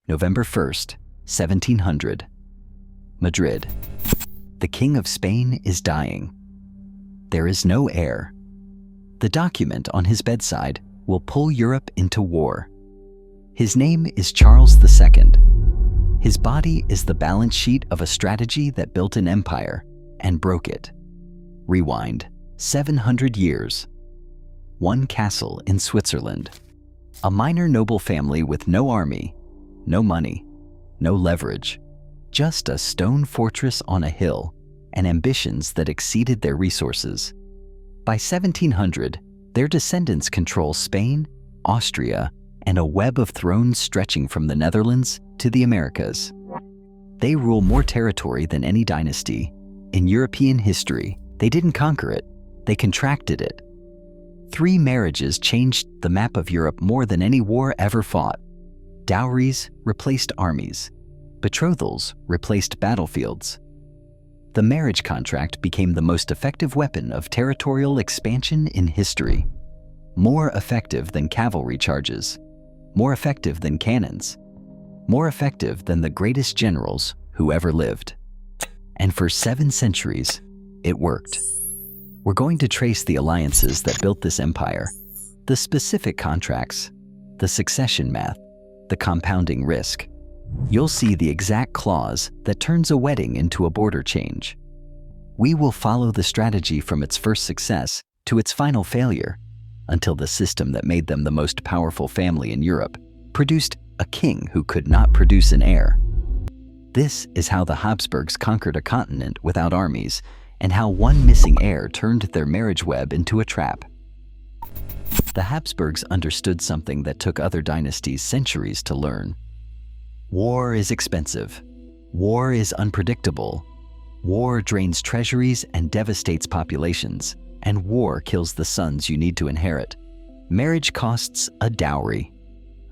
November 1st, 1700. Madrid. The King of Spain is dying. There is no heir. The document on his bedside will pull Europe into war. His name is Charles II. His body is the balance sheet of a strategy that built an empire and broke it. Rewind 700 years. One castle in Switzerland. A minor noble family with no army, no money, no leverage. Just a stone fortress on a hill and ambitions that exceeded their resources. By 1700, their descendants control Spain, Austria, and a web of thrones stretching from the Netherlands to the Americas. They rule more territory than any dynasty in European history. They didn't conquer it, they contracted it. 3 marriages changed the map of Europe more than any war ever fought. Dowries replaced armies. Betrothals replaced battlefields. The marriage contract became the most effective weapon of territorial expansion in history. More effective than cavalry charges. More effective than cannons. More effective than the greatest generals who ever lived. And for 7 centuries, it worked. We're going to trace the alliances that built this empire, the specific contracts, the succession math, the compounding risk. You'll see the exact clause that turns a wedding into a border change. We will follow the strategy from its first success to its final failure, until the system that made them the most powerful family in Europe produced a king who could not produce an heir. This is how the Habsburgs conquered a continent without armies, and how one missing heir turned their marriage web into a trap. The Habsburgs understood something that took other dynasties centuries to learn. War is expensive. War is unpredictable. War drains treasuries and devastates populations, and war kills the sons you need to inherit. Marriage costs a dowry.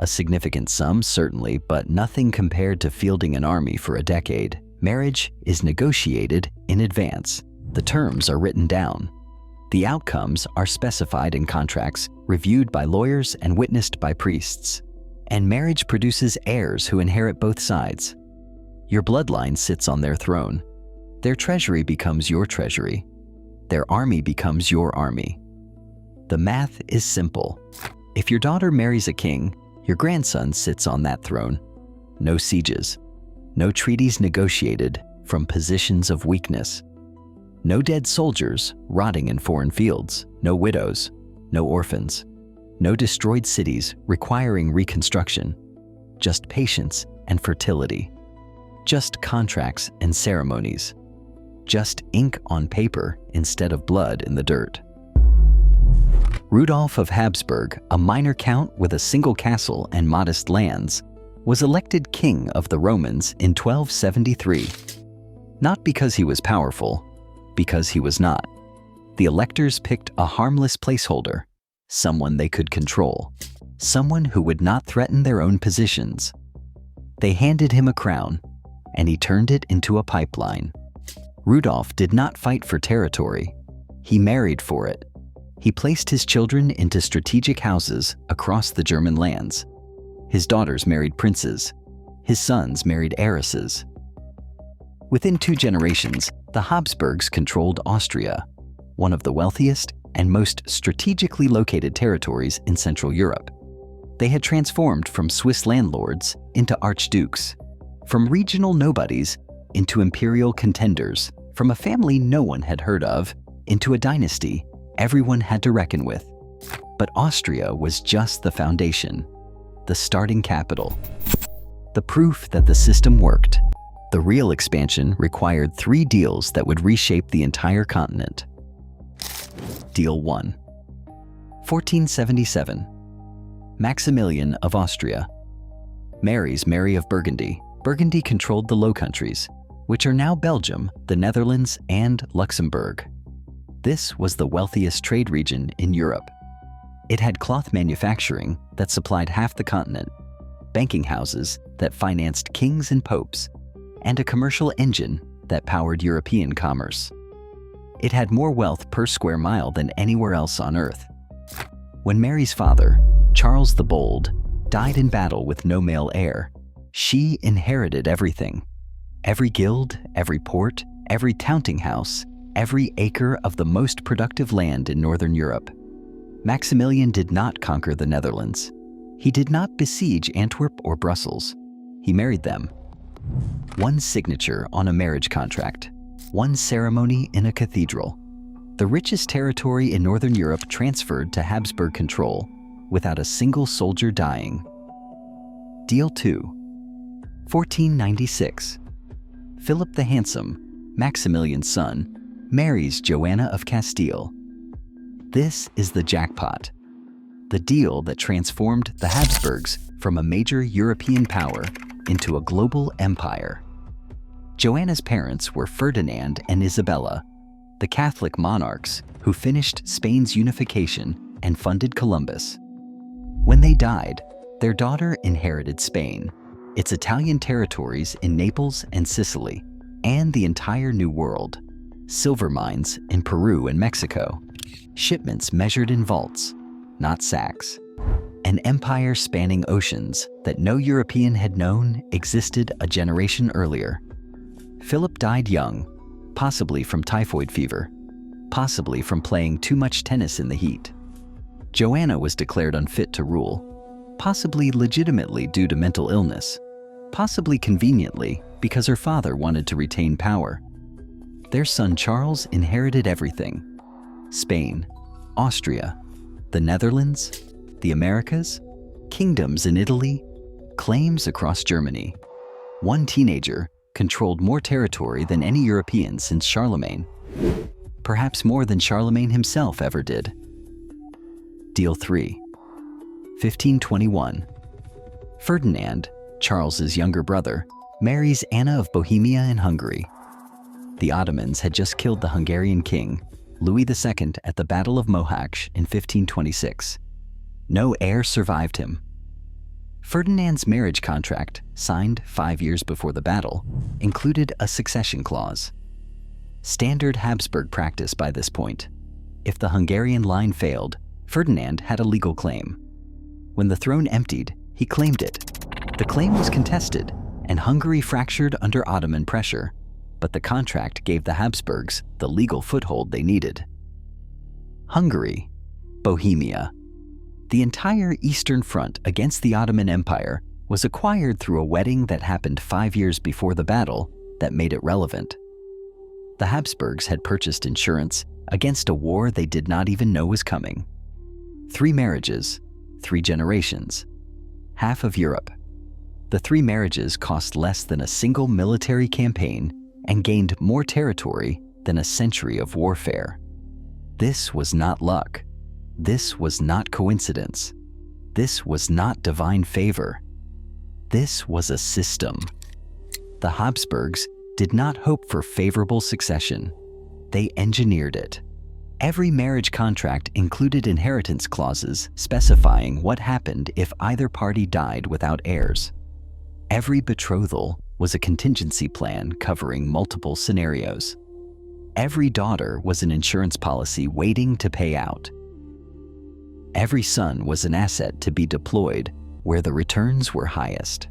A significant sum, certainly, but nothing compared to fielding an army for a decade. Marriage is negotiated in advance. The terms are written down. The outcomes are specified in contracts, reviewed by lawyers and witnessed by priests. And marriage produces heirs who inherit both sides. Your bloodline sits on their throne. Their treasury becomes your treasury. Their army becomes your army. The math is simple. If your daughter marries a king, your grandson sits on that throne. No sieges. No treaties negotiated from positions of weakness. No dead soldiers rotting in foreign fields. No widows. No orphans. No destroyed cities requiring reconstruction. Just patience and fertility. Just contracts and ceremonies. Just ink on paper instead of blood in the dirt. Rudolf of Habsburg, a minor count with a single castle and modest lands, was elected king of the Romans in 1273. Not because he was powerful, because he was not. The electors picked a harmless placeholder, someone they could control, someone who would not threaten their own positions. They handed him a crown, and he turned it into a pipeline. Rudolf did not fight for territory. He married for it. He placed his children into strategic houses across the German lands. His daughters married princes. His sons married heiresses. Within 2 generations, the Habsburgs controlled Austria, one of the wealthiest and most strategically located territories in Central Europe. They had transformed from Swiss landlords into archdukes, from regional nobodies into imperial contenders, from a family no one had heard of into a dynasty everyone had to reckon with. But Austria was just the foundation, the starting capital, the proof that the system worked. The real expansion required 3 deals that would reshape the entire continent. Deal 1. 1477. Maximilian of Austria marries Mary of Burgundy. Burgundy controlled the Low Countries, which are now Belgium, the Netherlands, and Luxembourg. This was the wealthiest trade region in Europe. It had cloth manufacturing that supplied half the continent, banking houses that financed kings and popes, and a commercial engine that powered European commerce. It had more wealth per square mile than anywhere else on Earth. When Mary's father, Charles the Bold, died in battle with no male heir, She inherited everything. Every guild, every port, every counting house, every acre of the most productive land in Northern Europe. Maximilian did not conquer the Netherlands. He did not besiege Antwerp or Brussels. He married them. One signature on a marriage contract, one ceremony in a cathedral. The richest territory in Northern Europe transferred to Habsburg control without a single soldier dying. Deal 2. 1496. Philip the Handsome, Maximilian's son, marries Joanna of Castile. This is the jackpot. The deal that transformed the Habsburgs from a major European power into a global empire. Joanna's parents were Ferdinand and Isabella, the Catholic monarchs who finished Spain's unification and funded Columbus. When they died, their daughter inherited Spain, its Italian territories in Naples and Sicily, and the entire New World. Silver mines in Peru and Mexico, shipments measured in vaults, not sacks. An empire spanning oceans that no European had known existed a generation earlier. Philip died young, possibly from typhoid fever, possibly from playing too much tennis in the heat. Joanna was declared unfit to rule, possibly legitimately due to mental illness, possibly conveniently because her father wanted to retain power. Their son Charles inherited everything: Spain, Austria, the Netherlands, the Americas, kingdoms in Italy, claims across Germany. One teenager controlled more territory than any European since Charlemagne, perhaps more than Charlemagne himself ever did. Deal 3. 1521. Ferdinand, Charles's younger brother, marries Anna of Bohemia and Hungary. The Ottomans had just killed the Hungarian king, Louis II, at the Battle of Mohacs in 1526. No heir survived him. Ferdinand's marriage contract, signed 5 years before the battle, included a succession clause. Standard Habsburg practice by this point. If the Hungarian line failed, Ferdinand had a legal claim. When the throne emptied, he claimed it. The claim was contested, and Hungary fractured under Ottoman pressure, but the contract gave the Habsburgs the legal foothold they needed. Hungary, Bohemia. The entire Eastern Front against the Ottoman Empire was acquired through a wedding that happened 5 years before the battle that made it relevant. The Habsburgs had purchased insurance against a war they did not even know was coming. 3 marriages, 3 generations, half of Europe. The 3 marriages cost less than a single military campaign and gained more territory than a century of warfare. This was not luck. This was not coincidence. This was not divine favor. This was a system. The Habsburgs did not hope for favorable succession. They engineered it. Every marriage contract included inheritance clauses specifying what happened if either party died without heirs. Every betrothal was a contingency plan covering multiple scenarios. Every daughter was an insurance policy waiting to pay out. Every son was an asset to be deployed where the returns were highest.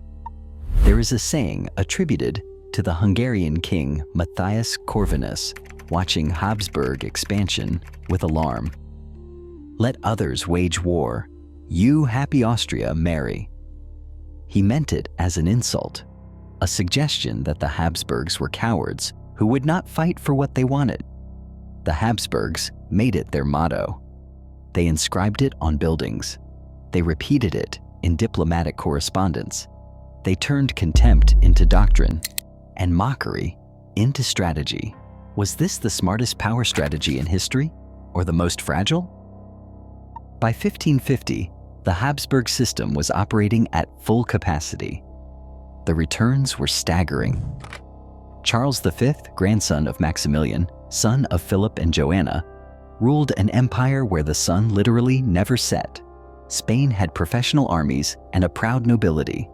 There is a saying attributed to the Hungarian king Matthias Corvinus watching Habsburg expansion with alarm. "Let others wage war. You, happy Austria, marry." He meant it as an insult, a suggestion that the Habsburgs were cowards who would not fight for what they wanted. The Habsburgs made it their motto. They inscribed it on buildings. They repeated it in diplomatic correspondence. They turned contempt into doctrine and mockery into strategy. Was this the smartest power strategy in history, or the most fragile? By 1550, the Habsburg system was operating at full capacity. The returns were staggering. Charles V, grandson of Maximilian, son of Philip and Joanna, ruled an empire where the sun literally never set. Spain had professional armies and a proud nobility.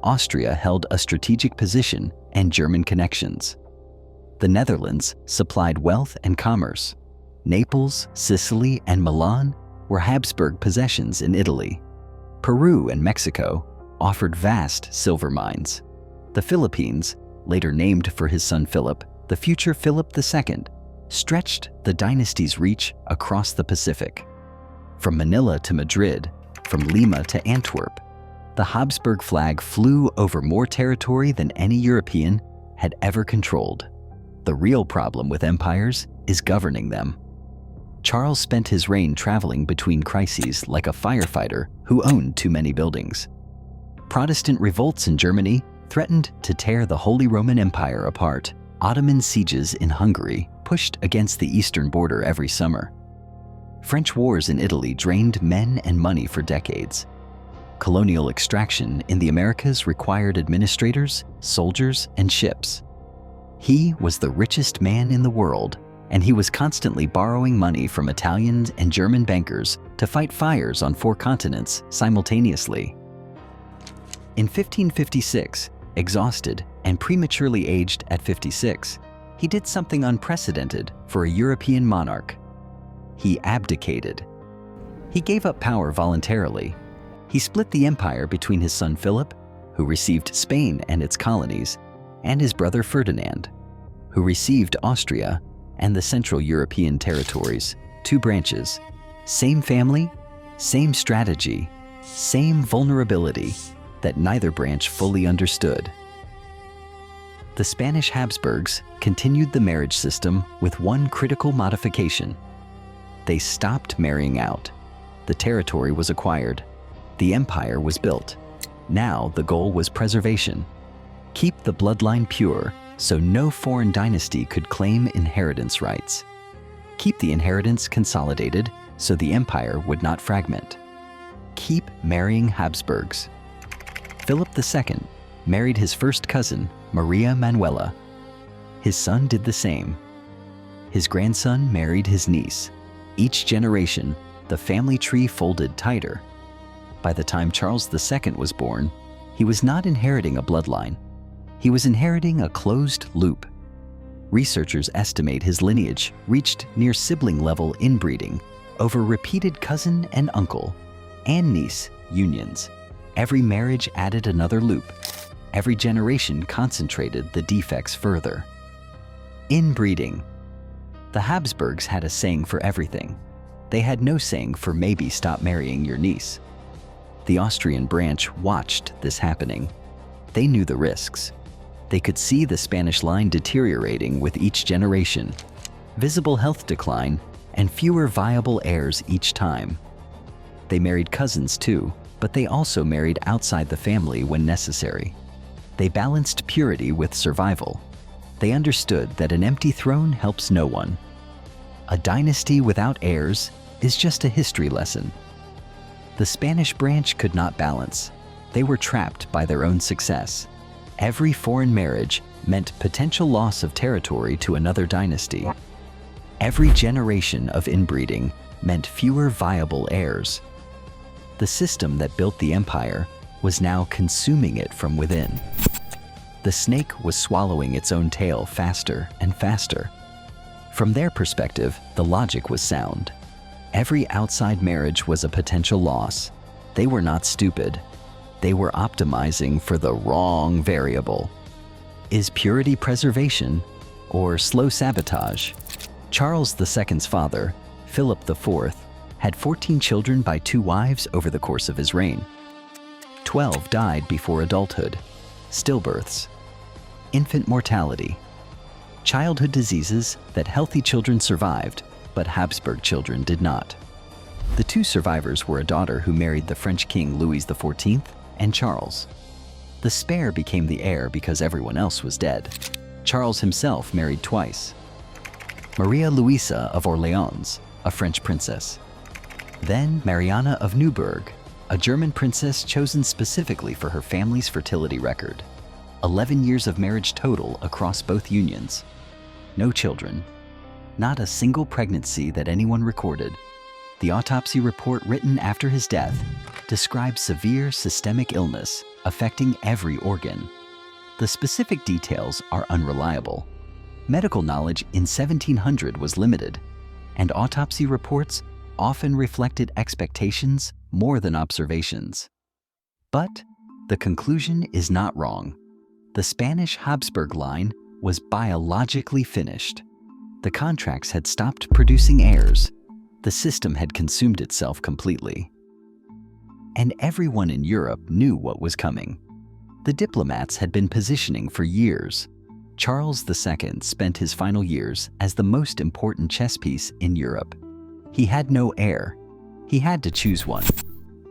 Austria held a strategic position and German connections. The Netherlands supplied wealth and commerce. Naples, Sicily, and Milan were Habsburg possessions in Italy. Peru and Mexico offered vast silver mines. The Philippines, later named for his son Philip, the future Philip II, stretched the dynasty's reach across the Pacific. From Manila to Madrid, from Lima to Antwerp, the Habsburg flag flew over more territory than any European had ever controlled. The real problem with empires is governing them. Charles spent his reign traveling between crises like a firefighter who owned too many buildings. Protestant revolts in Germany threatened to tear the Holy Roman Empire apart. Ottoman sieges in Hungary pushed against the eastern border every summer. French wars in Italy drained men and money for decades. Colonial extraction in the Americas required administrators, soldiers, and ships. He was the richest man in the world, and he was constantly borrowing money from Italian and German bankers to fight fires on 4 continents simultaneously. In 1556, exhausted and prematurely aged at 56, he did something unprecedented for a European monarch. He abdicated. He gave up power voluntarily. He split the empire between his son Philip, who received Spain and its colonies, and his brother Ferdinand, who received Austria and the Central European territories. 2 branches, same family, same strategy, same vulnerability that neither branch fully understood. The Spanish Habsburgs continued the marriage system with one critical modification. They stopped marrying out. The territory was acquired. The empire was built. Now the goal was preservation. Keep the bloodline pure so no foreign dynasty could claim inheritance rights. Keep the inheritance consolidated so the empire would not fragment. Keep marrying Habsburgs. Philip II married his first cousin, Maria Manuela. His son did the same. His grandson married his niece. Each generation, the family tree folded tighter. By the time Charles II was born, he was not inheriting a bloodline. He was inheriting a closed loop. Researchers estimate his lineage reached near sibling-level inbreeding over repeated cousin and uncle and niece unions. Every marriage added another loop. Every generation concentrated the defects further. Inbreeding. The Habsburgs had a saying for everything. They had no saying for maybe stop marrying your niece. The Austrian branch watched this happening. They knew the risks. They could see the Spanish line deteriorating with each generation, visible health decline, and fewer viable heirs each time. They married cousins too, but they also married outside the family when necessary. They balanced purity with survival. They understood that an empty throne helps no one. A dynasty without heirs is just a history lesson. The Spanish branch could not balance. They were trapped by their own success. Every foreign marriage meant potential loss of territory to another dynasty. Every generation of inbreeding meant fewer viable heirs. The system that built the empire was now consuming it from within. The snake was swallowing its own tail faster and faster. From their perspective, the logic was sound. Every outside marriage was a potential loss. They were not stupid. They were optimizing for the wrong variable. Is purity preservation or slow sabotage? Charles II's father, Philip IV, had 14 children by 2 wives over the course of his reign. 12 died before adulthood. Stillbirths. Infant mortality. Childhood diseases that healthy children survived, but Habsburg children did not. The 2 survivors were a daughter who married the French king Louis XIV and Charles. The spare became the heir because everyone else was dead. Charles himself married twice. Maria Louisa of Orleans, a French princess. Then Mariana of Neuburg, a German princess chosen specifically for her family's fertility record. 11 years of marriage total across both unions. No children. Not a single pregnancy that anyone recorded. The autopsy report written after his death describes severe systemic illness affecting every organ. The specific details are unreliable. Medical knowledge in 1700 was limited, and autopsy reports often reflected expectations more than observations. But The conclusion is not wrong. The Spanish Habsburg line was biologically finished. The contracts had stopped producing heirs. The system had consumed itself completely. And everyone in Europe knew what was coming. The diplomats had been positioning for years. Charles II spent his final years as the most important chess piece in Europe. He had no heir. He had to choose one.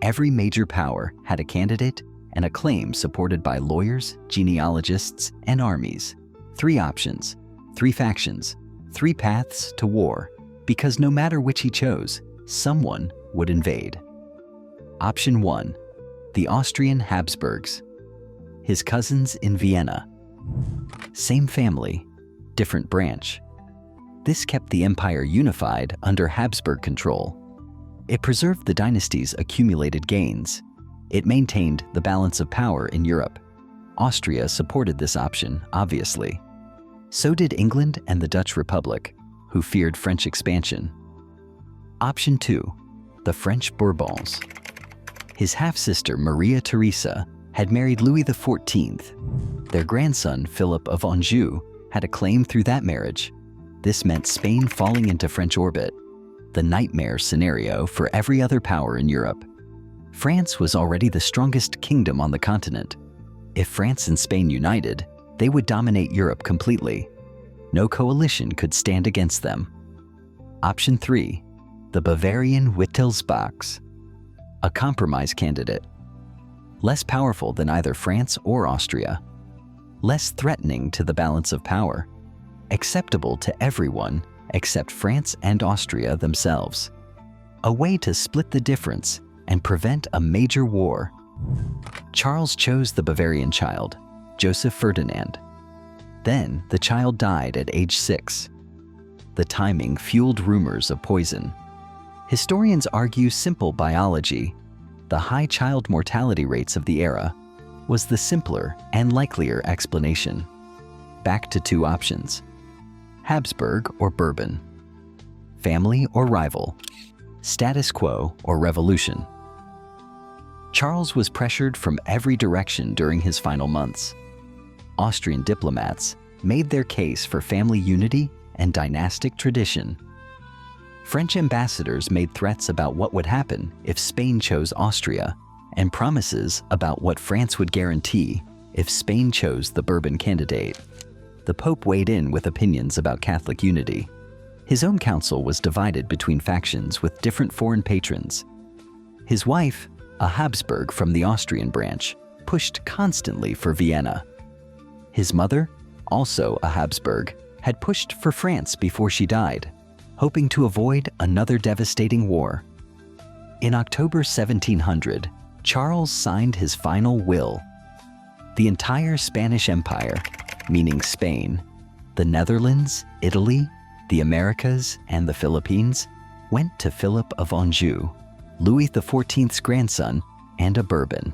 Every major power had a candidate and a claim supported by lawyers, genealogists, and armies. 3 options, 3 factions, 3 paths to war, because no matter which he chose, someone would invade. Option 1, the Austrian Habsburgs. His cousins in Vienna. Same family, different branch. This kept the empire unified under Habsburg control. It preserved the dynasty's accumulated gains. It maintained the balance of power in Europe. Austria supported this option, obviously. So did England and the Dutch Republic, who feared French expansion. Option 2, the French Bourbons. His half-sister Maria Theresa had married Louis XIV. Their grandson, Philip of Anjou, had a claim through that marriage. This meant Spain falling into French orbit, the nightmare scenario for every other power in Europe. France was already the strongest kingdom on the continent. If France and Spain united, they would dominate Europe completely. No coalition could stand against them. Option 3, the Bavarian Wittelsbachs. A compromise candidate. Less powerful than either France or Austria. Less threatening to the balance of power. Acceptable to everyone except France and Austria themselves. A way to split the difference and prevent a major war. Charles chose the Bavarian child, Joseph Ferdinand. Then the child died at age 6. The timing fueled rumors of poison. Historians argue simple biology, the high child mortality rates of the era, was the simpler and likelier explanation. Back to 2 options. Habsburg or Bourbon. Family or rival. Status quo or revolution. Charles was pressured from every direction during his final months. Austrian diplomats made their case for family unity and dynastic tradition. French ambassadors made threats about what would happen if Spain chose Austria, and promises about what France would guarantee if Spain chose the Bourbon candidate. The Pope weighed in with opinions about Catholic unity. His own council was divided between factions with different foreign patrons. His wife, a Habsburg from the Austrian branch, pushed constantly for Vienna. His mother, also a Habsburg, had pushed for France before she died, hoping to avoid another devastating war. In October 1700, Charles signed his final will. The entire Spanish Empire, meaning Spain, the Netherlands, Italy, the Americas, and the Philippines, went to Philip of Anjou, Louis XIV's grandson, and a Bourbon.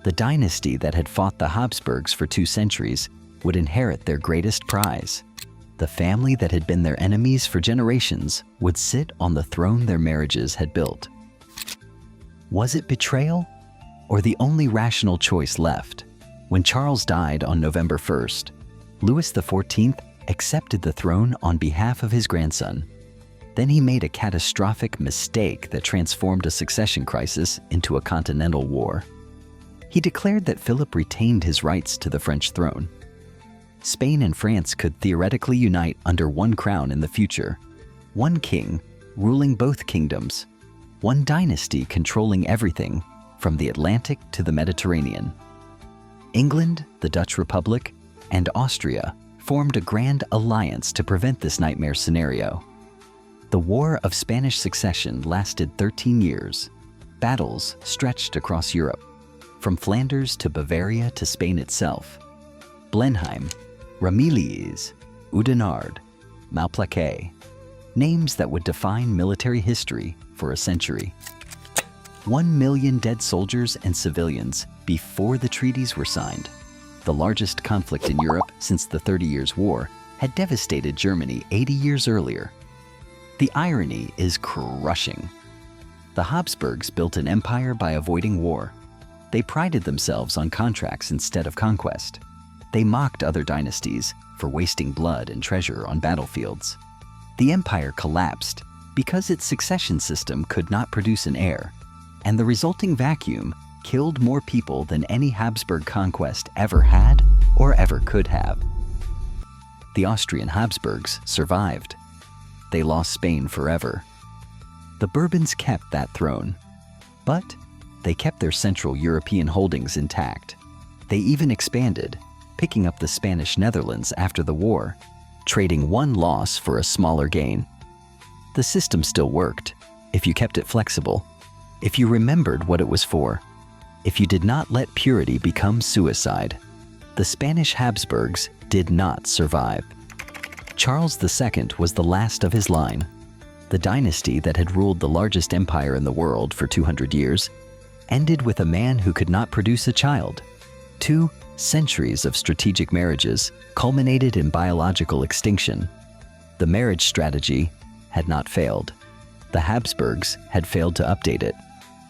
The dynasty that had fought the Habsburgs for 2 centuries would inherit their greatest prize. The family that had been their enemies for generations would sit on the throne their marriages had built. Was it betrayal, or the only rational choice left? When Charles died on November 1st, Louis XIV accepted the throne on behalf of his grandson. Then he made a catastrophic mistake that transformed a succession crisis into a continental war. He declared that Philip retained his rights to the French throne. Spain and France could theoretically unite under one crown in the future, one king ruling both kingdoms, one dynasty controlling everything from the Atlantic to the Mediterranean. England, the Dutch Republic, and Austria formed a grand alliance to prevent this nightmare scenario. The War of Spanish Succession lasted 13 years. Battles stretched across Europe, from Flanders to Bavaria to Spain itself. Blenheim, Ramillies, Oudenarde, Malplaquet, names that would define military history for a century. 1 million dead soldiers and civilians before the treaties were signed. The largest conflict in Europe since the 30 Years' War had devastated Germany 80 years earlier. The irony is crushing. The Habsburgs built an empire by avoiding war. They prided themselves on contracts instead of conquest. They mocked other dynasties for wasting blood and treasure on battlefields. The empire collapsed because its succession system could not produce an heir, and the resulting vacuum killed more people than any Habsburg conquest ever had or ever could have. The Austrian Habsburgs survived. They lost Spain forever. The Bourbons kept that throne, but they kept their Central European holdings intact. They even expanded, picking up the Spanish Netherlands after the war, trading one loss for a smaller gain. The system still worked if you kept it flexible, if you remembered what it was for, if you did not let purity become suicide. The Spanish Habsburgs did not survive. Charles II was the last of his line. The dynasty that had ruled the largest empire in the world for 200 years ended with a man who could not produce a child. 2 centuries of strategic marriages culminated in biological extinction. The marriage strategy had not failed. The Habsburgs had failed to update it.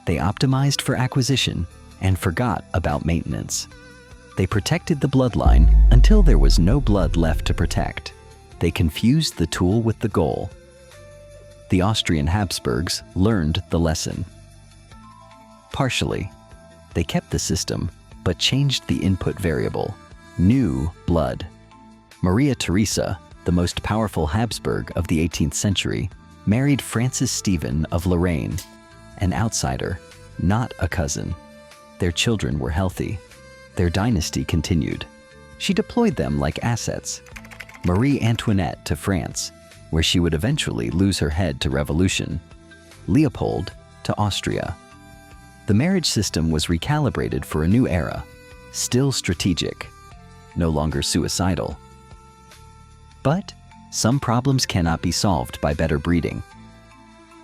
They optimized for acquisition and forgot about maintenance. They protected the bloodline until there was no blood left to protect. They confused the tool with the goal. The Austrian Habsburgs learned the lesson. Partially, they kept the system, but changed the input variable: new blood. Maria Theresa, the most powerful Habsburg of the 18th century, married Francis Stephen of Lorraine, an outsider, not a cousin. Their children were healthy. Their dynasty continued. She deployed them like assets. Marie Antoinette to France, where she would eventually lose her head to revolution. Leopold to Austria. The marriage system was recalibrated for a new era, still strategic, no longer suicidal. But some problems cannot be solved by better breeding.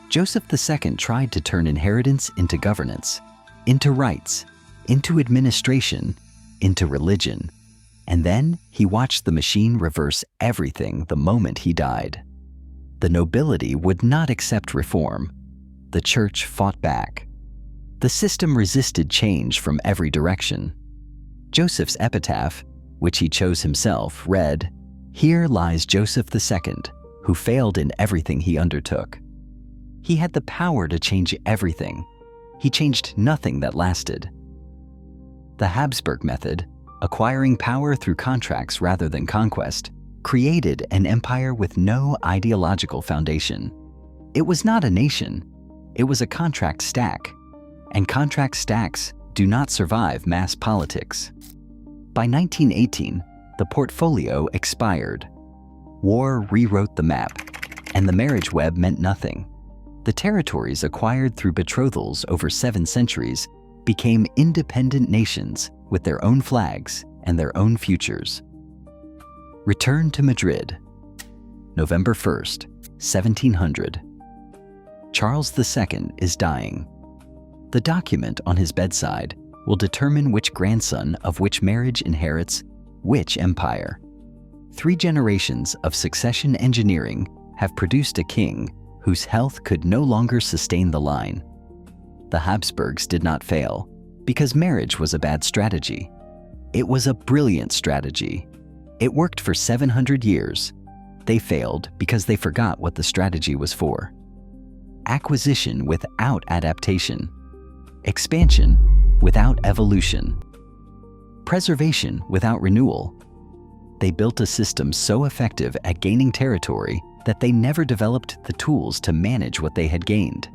Joseph II tried to turn inheritance into governance, into rights, into administration, into religion, and then he watched the machine reverse everything the moment he died. The nobility would not accept reform. The church fought back. The system resisted change from every direction. Joseph's epitaph, which he chose himself, read, "Here lies Joseph II, who failed in everything he undertook." He had the power to change everything. He changed nothing that lasted. The Habsburg method, acquiring power through contracts rather than conquest, created an empire with no ideological foundation. It was not a nation. It was a contract stack. And contract stacks do not survive mass politics. By 1918, the portfolio expired. War rewrote the map, and the marriage web meant nothing. The territories acquired through betrothals over 7 centuries became independent nations with their own flags and their own futures. Return to Madrid. November 1st, 1700. Charles II is dying. The document on his bedside will determine which grandson of which marriage inherits which empire. 3 generations of succession engineering have produced a king whose health could no longer sustain the line. The Habsburgs did not fail because marriage was a bad strategy. It was a brilliant strategy. It worked for 700 years. They failed because they forgot what the strategy was for. Acquisition without adaptation. Expansion without evolution. Preservation without renewal. They built a system so effective at gaining territory that they never developed the tools to manage what they had gained.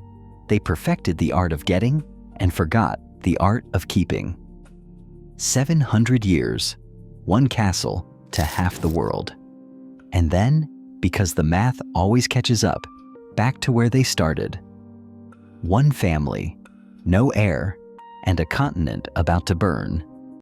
They perfected the art of getting and forgot the art of keeping. 700 years, 1 castle to half the world. And then, because the math always catches up, back to where they started. 1 family, no heir, and a continent about to burn.